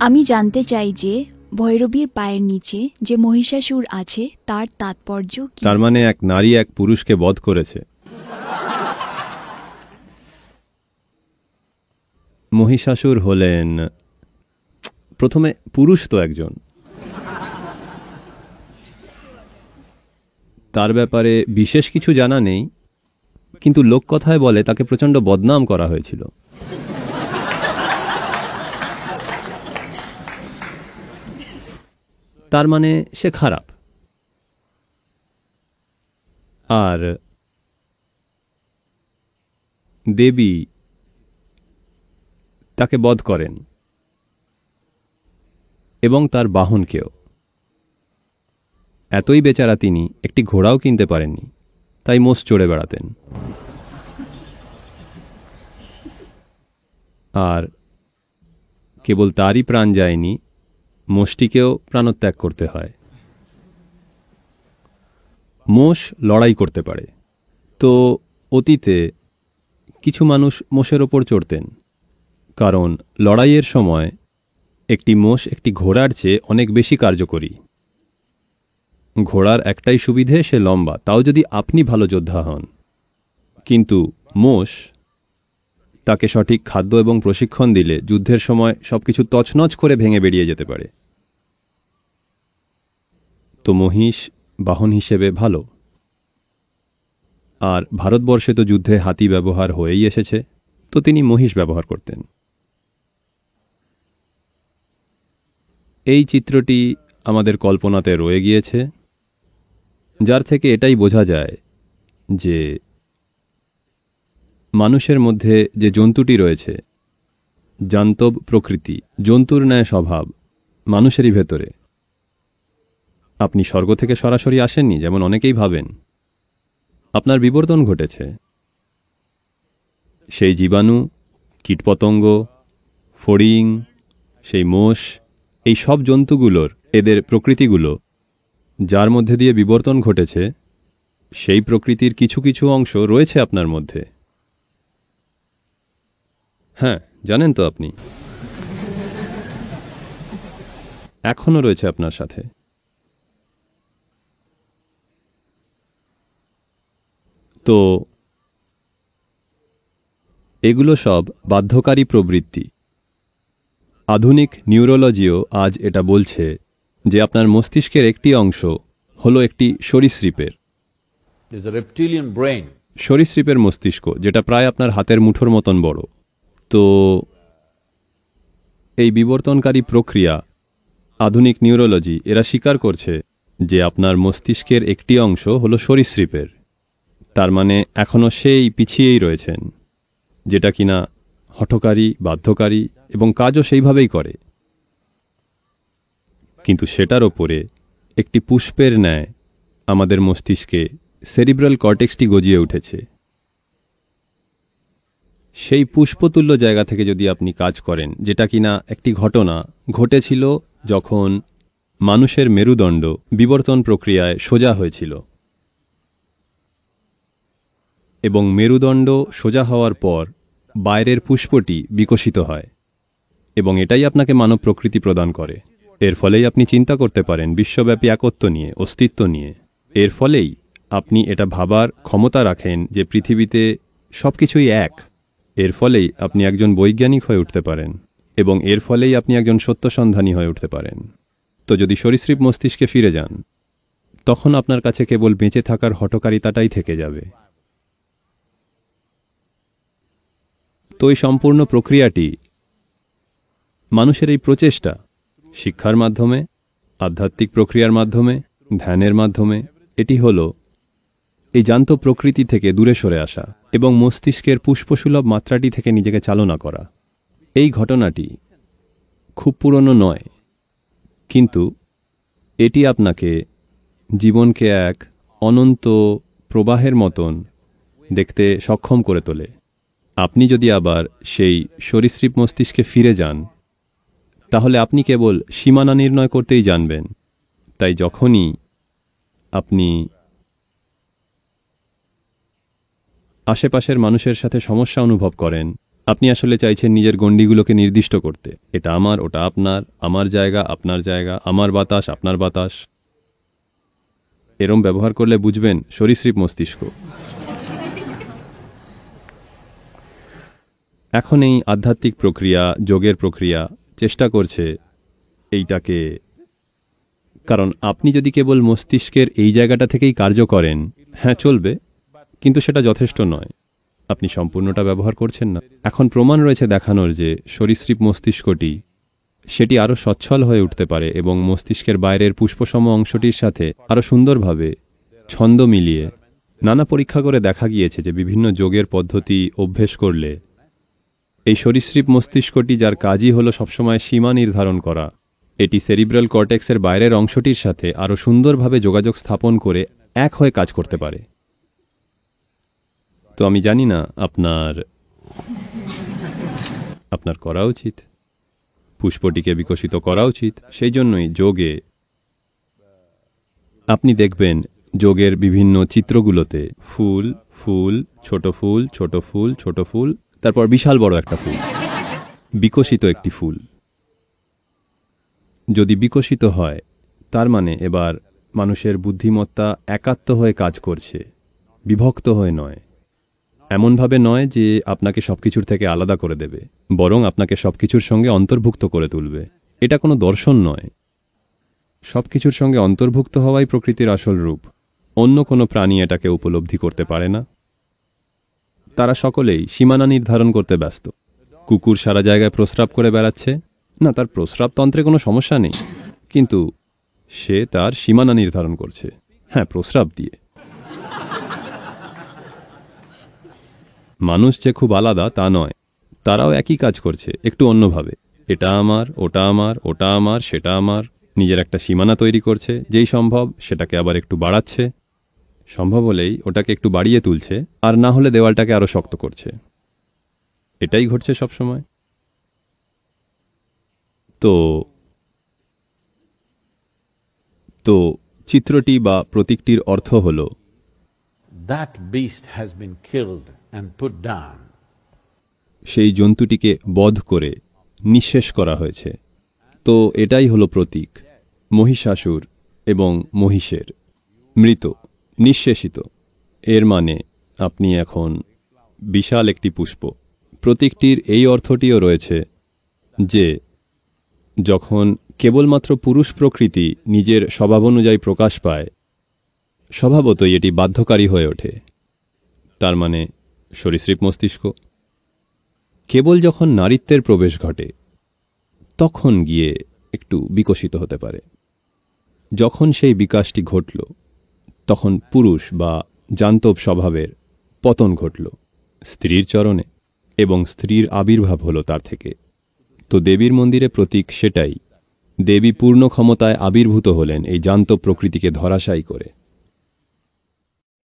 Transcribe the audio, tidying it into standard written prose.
আমি জানতে চাই যে ভৈরবীর পায়ের নিচে যে মহিষাসুর আছে তার তাৎপর্য কি? তার মানে এক নারী এক পুরুষকে বধ করেছে। মহিষাসুর হলেন প্রথমে পুরুষ তো একজন, তার ব্যাপারে বিশেষ কিছু জানা নেই, কিন্তু লোককথায় বলে তাকে প্রচণ্ড বদনাম করা হয়েছিল। তার মানে সে খারাপ। আর দেবী তাকে বধ করেন এবং তার বাহনকেও। এতই বেচারা তিনি একটি ঘোড়াও কিনতে পারেননি, তাই মোষ চড়ে বেড়াতেন। আর কেবল তারই প্রাণ যায়নি, মোষটিকেও প্রাণত্যাগ করতে হয়। মোষ লড়াই করতে পারে, তো অতীতে কিছু মানুষ মোষের ওপর চড়তেন, কারণ লড়াইয়ের সময় একটি মোষ একটি ঘোড়ার চেয়ে অনেক বেশি কার্যকরী। ঘোড়ার একটাই সুবিধে, সে লম্বা, তাও যদি আপনি ভালো যোদ্ধা হন। কিন্তু মোষ, তাকে সঠিক খাদ্য এবং প্রশিক্ষণ দিলে যুদ্ধের সময় সবকিছু তছনছ করে ভেঙে বেরিয়ে যেতে পারে। তো মহিষ বাহন হিসেবে ভালো। আর ভারতবর্ষে তো যুদ্ধে হাতি ব্যবহার হয়েই এসেছে, তো তিনি মহিষ ব্যবহার করতেন। এই চিত্রটি আমাদের কল্পনাতে রয়ে গিয়েছে, যার থেকে এটাই বোঝা যায় যে মানুষের মধ্যে যে জন্তুটি রয়েছে, জান্তব প্রকৃতি, জন্তুর ন্যায় স্বভাব মানুষেরই ভেতরে। আপনি স্বর্গ থেকে সরাসরি আসেননি যেমন অনেকেই ভাবেন, আপনার বিবর্তন ঘটেছে। সেই জীবাণু, কীটপতঙ্গ, ফড়িং, সেই মোষ, এই সব জন্তুগুলোর, এদের প্রকৃতিগুলো যার মধ্যে দিয়ে বিবর্তন ঘটেছে, সেই প্রকৃতির কিছু কিছু অংশ রয়েছে আপনার মধ্যে। হ্যাঁ, জানেন তো আপনি, এখনো রয়েছে আপনার সাথে। তো এগুলো সব বাধ্যকারী প্রবৃত্তি। আধুনিক নিউরোলজিও আজ এটা বলছে যে আপনার মস্তিষ্কের একটি অংশ হলো একটি সরীসৃপের। সরীসৃপের মস্তিষ্ক, যেটা প্রায় আপনার হাতের মুঠোর মতন বড়। তো এই বিবর্তনকারী প্রক্রিয়া, আধুনিক নিউরোলজি এরা স্বীকার করছে যে আপনার মস্তিষ্কের একটি অংশ হলো সরীসৃপের। তার মানে এখনো সেই পিছিয়েই রয়েছেন, যেটা কিনা হঠকারী, বাধ্যকারী এবং কাজও সেইভাবেই করে। কিন্তু সেটার ওপরে একটি পুষ্পের ন্যায় আমাদের মস্তিষ্কে সেরিব্রাল কর্টেক্সটি গজিয়ে উঠেছে। সেই পুষ্পতুল্য জায়গা থেকে যদি আপনি কাজ করেন, যেটা কিনা একটি ঘটনা ঘটেছিল যখন মানুষের মেরুদণ্ড বিবর্তন প্রক্রিয়ায় সোজা হয়েছিল, এবং মেরুদণ্ড সোজা হওয়ার পর বাইরের পুষ্পটি বিকশিত হয়, এবং এটাই আপনাকে মানব প্রকৃতি প্রদান করে। এর ফলেই আপনি চিন্তা করতে পারেন বিশ্বব্যাপী একত্ব নিয়ে, অস্তিত্ব নিয়ে। এর ফলেই আপনি এটা ভাবার ক্ষমতা রাখেন যে পৃথিবীতে সবকিছুই এক। এর ফলেই আপনি একজন বৈজ্ঞানিক হয়ে উঠতে পারেন, এবং এর ফলেই আপনি একজন সত্যসন্ধানী হয়ে উঠতে পারেন। তো যদি সরীসৃপ মস্তিষ্কে ফিরে যান, তখন আপনার কাছে কেবল বেঁচে থাকার হঠকারিতাটাই থেকে যাবে। তো এই সম্পূর্ণ প্রক্রিয়াটি, মানুষের এই প্রচেষ্টা, শিক্ষার মাধ্যমে, আধ্যাত্মিক প্রক্রিয়ার মাধ্যমে, ধ্যানের মাধ্যমে, এটি হলো এই জান্ত প্রকৃতি থেকে দূরে সরে আসা এবং মস্তিষ্কের পুষ্পসুলভ মাত্রাটি থেকে নিজেকে চালনা করা। এই ঘটনাটি খুব পুরনো নয়, কিন্তু এটি আপনাকে জীবনকে এক অনন্ত প্রবাহের মতন দেখতে সক্ষম করে তোলে। আপনি যদি আবার সেই সরীসৃপ মস্তিষ্কে ফিরে যান, তাহলে আপনি কেবল সীমানা নির্ণয় করতেই জানবেন। তাই যখনই আপনি আশেপাশের মানুষের সাথে সমস্যা অনুভব করেন, আপনি আসলে চাইছেন নিজের গণ্ডিগুলোকে নির্দিষ্ট করতে, এটা আমার, ওটা আপনার, আমার জায়গা আপনার জায়গা, আমার বাতাস আপনার বাতাস। এরম ব্যবহার করলে বুঝবেন সরীসৃপ মস্তিষ্ক। এখন এই আধ্যাত্মিক প্রক্রিয়া, যোগের প্রক্রিয়া চেষ্টা করছে এইটাকে, কারণ আপনি যদি কেবল মস্তিষ্কের এই জায়গাটা থেকেই কার্য করেন, হ্যাঁ চলবে, কিন্তু সেটা যথেষ্ট নয়। আপনি সম্পূর্ণটা ব্যবহার করছেন না। এখন প্রমাণ রয়েছে দেখানোর যে সরীসৃপ মস্তিষ্কটি সেটি আরও সচ্ছল হয়ে উঠতে পারে এবং মস্তিষ্কের বাইরের পুষ্পসম অংশটির সাথে আরও সুন্দরভাবে ছন্দ মিলিয়ে নানা পরীক্ষা করে দেখা গিয়েছে যে বিভিন্ন যোগের পদ্ধতি অভ্যেস করলে এই সরীসৃপ মস্তিষ্কটি, যার কাজই হলো সবসময় সীমা নির্ধারণ করা, এটি সেরিব্রাল কর্টেক্সের বাইরের অংশটির সাথে আরও সুন্দরভাবে যোগাযোগ স্থাপন করে এক হয়ে কাজ করতে পারে। তো আমি জানি না আপনার করা উচিত, পুষ্পটিকে বিকশিত করা উচিত। সেই জন্যই যোগে আপনি দেখবেন যোগের বিভিন্ন চিত্রগুলোতে ফুল, ফুল, ছোট ফুল, ছোট ফুল, ছোট ফুল, তারপর বিশাল বড় একটা ফুল, বিকশিত একটি ফুল। যদি বিকশিত হয় তার মানে এবার মানুষের বুদ্ধিমত্তা একাত্ম হয়ে কাজ করছে, বিভক্ত হয়ে নয়। এমনভাবে নয় যে আপনাকে সবকিছুর থেকে আলাদা করে দেবে, বরং আপনাকে সবকিছুর সঙ্গে অন্তর্ভুক্ত করে তুলবে। এটা কোনো দর্শন নয়। সবকিছুর সঙ্গে অন্তর্ভুক্ত হওয়াই প্রকৃতির আসল রূপ। অন্য কোনো প্রাণী এটাকে উপলব্ধি করতে পারে না। তারা সকলেই সীমানা নির্ধারণ করতে ব্যস্ত। কুকুর সারা জায়গায় প্রস্রাব করে বেড়াচ্ছে, না তার প্রস্রাবতন্ত্রে কোনো সমস্যা নেই, কিন্তু সে তার সীমানা নির্ধারণ করছে, হ্যাঁ প্রস্রাব দিয়ে। মানুষ যে খুব আলাদা তা নয়, তারাও একই কাজ করছে, একটু অন্যভাবে। এটা আমার, ওটা আমার, ওটা আমার, সেটা আমার, নিজের একটা সীমানা তৈরি করছে, যেই সম্ভব সেটাকে আবার একটু বাড়াচ্ছে, সম্ভব হলেই ওটাকে একটু বাড়িয়ে তুলছে, আর না হলে দেওয়ালটাকে আরো শক্ত করছে। এটাই ঘটছে সব সময়। তো চিত্রটি বা প্রতীকটির অর্থ হল that beast has been killed and put down. সেই জন্তুটিকে বধ করে নিঃশেষ করা হয়েছে। তো এটাই হলো প্রতীক, মহিষাসুর এবং মহিষের মৃত, নিঃশেষিত। এর মানে আপনি এখন বিশাল একটি পুষ্প। প্রতীকটির এই অর্থটিও রয়েছে যে যখন কেবলমাত্র পুরুষ প্রকৃতি নিজের স্বভাব অনুযায়ী প্রকাশ পায়, স্বভাবতই এটি বাধ্যকারী হয়ে ওঠে। তার মানে সরীসৃপ মস্তিষ্ক। কেবল যখন নারীত্বের প্রবেশ ঘটে তখন গিয়ে একটু বিকশিত হতে পারে। যখন সেই বিকাশটি ঘটল তখন পুরুষ বা জান্তব স্বভাবের পতন ঘটল স্ত্রীর চরণে, এবং স্ত্রীর আবির্ভাব হলো তার থেকে। তো দেবীর মন্দিরে প্রতীক সেটাই। দেবী পূর্ণ ক্ষমতায় আবির্ভূত হলেন এই জান্তব প্রকৃতিকে ধরাশায়ী করে।